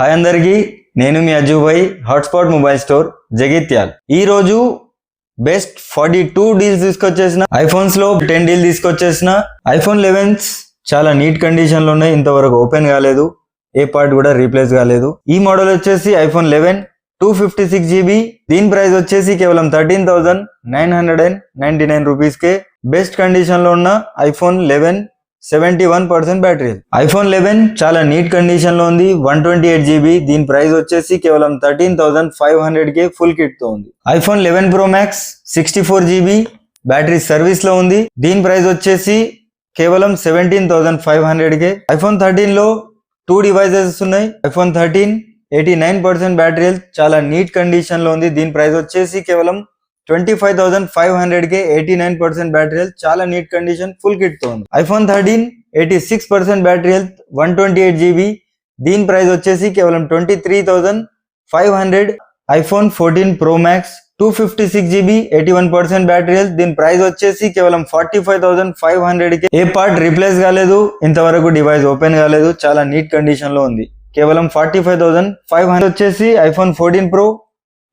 Hi అందరికీ, నేను మీ అజుభాయ్, hotspot mobile store Jagtial. ఈ రోజు బెస్ట్ 42 డీల్స్ తీసుకొచ్చేసిన, ఐఫోన్స్ లో 10 డీల్ తీసుకొచ్చేసిన. ఐఫోన్ 11 చాలా నీట్ కండిషన్ లో ఉన్నాయి, ఇంతవరకు ఓపెన్ కాలేదు, ఏ పార్ట్ కూడా రీప్లేస్ కాలేదు. ఈ మోడల్ వచ్చేసి ఐఫోన్ 11 256GB. దీని ప్రైస్ వచ్చేసి కేవలం 13,999 రూపీస్ కే. బెస్ట్ కండిషన్ లో ఉన్న ఐఫోన్ 11 71% బ్యాటరీ. ఐఫోన్ 11 చాలా నీట్ కండిషన్ లో ఉంది, 128GB. దీని ప్రైస్ వచ్చేసి కేవలం 13,500 కే ఫుల్ కిట్ తో ఉంది. IPhone 11 Pro Max 64GB battery service లో ఉంది. దీని ప్రైస్ వచ్చేసి కేవలం 17,500 కే. ఐఫోన్ 13 లో 2 డివైసెస్ ఉన్నాయి. ఐఫోన్ 13 89% బ్యాటరీ హెల్త్, చాలా నీట్ కండిషన్ లో ఉంది. దీని ప్రైస్ వచ్చేసి కేవలం 25,500 కే. 89% బ్యాటరీ హెల్త్, చాలా నీట్ కండిషన్, ఫుల్ కిట్ తో ఉంది. IPhone 13 86% battery health, 128GB. దీని ప్రైస్ వచ్చేసి కేవలం 23,500. IPhone 14 Pro Max 256GB 81% battery health. దీని ప్రైస్ వచ్చేసి కేవలం 45,500 కే. ఏ పార్ట్ రీప్లేస్ కాలేదు, ఇంతవరకు డివైస్ ఓపెన్ కాలేదు, చాలా నీట్ కండిషన్ లో ఉంది. కేవలం 45,500 వచ్చేసి iPhone 14 Pro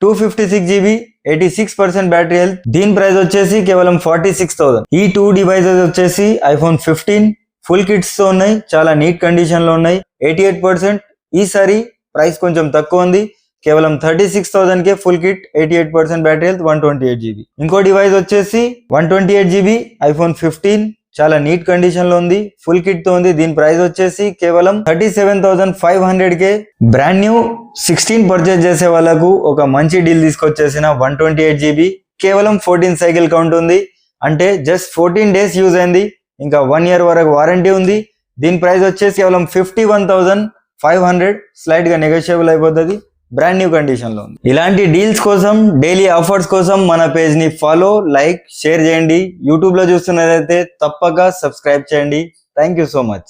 256GB 86% battery health. దీని ప్రైస్ వచ్చేసి కేవలం 46,000. ఈ 2 డివైసెస్ వచ్చేసి ఐఫోన్ 15 ఫుల్ కిట్స్ తో ఉన్నాయి, చాలా నీట్ కండిషన్ లో ఉన్నాయి, 88%. ఈసారి ప్రైస్ కొంచెం తక్కువ ఉంది, కేవలం 36,000 కే full kit, 88% battery health, 128GB. ఇంకో డివైస్ వచ్చేసి 128GB ఐఫోన్ 15 చాలా నీట్ కండిషన్ లో ఉంది, ఫుల్ కిట్ తో ఉంది. దీని ప్రైస్ వచ్చేసి కేవలం 37,500 కే. బ్రాండ్ న్యూ 16 పర్చేజ్ చేసే వాళ్ళకు ఒక మంచి డీల్ తీసుకొచ్చేసిన 128GB, కేవలం 14 సైకిల్ కౌంట్ ఉంది, అంటే జస్ట్ 14 డేస్ యూజ్ అయింది, ఇంకా 1 year వరకు వారంటీ ఉంది. దీని ప్రైస్ వచ్చేసి కేవలం 51,500, స్లైట్ గా నెగోషియబుల్ అయిపోతుంది, బ్రాండ్ న్యూ కండిషన్ లో ఉంది. ఇలాంటి డీల్స్ కోసం, డైలీ ఆఫర్స్ కోసం మన పేజ్ ని ఫాలో, లైక్, షేర్ చేయండి. యూట్యూబ్ లో చూస్తున్నదైతే తప్పక సబ్స్క్రైబ్ చేయండి. Thank you so much.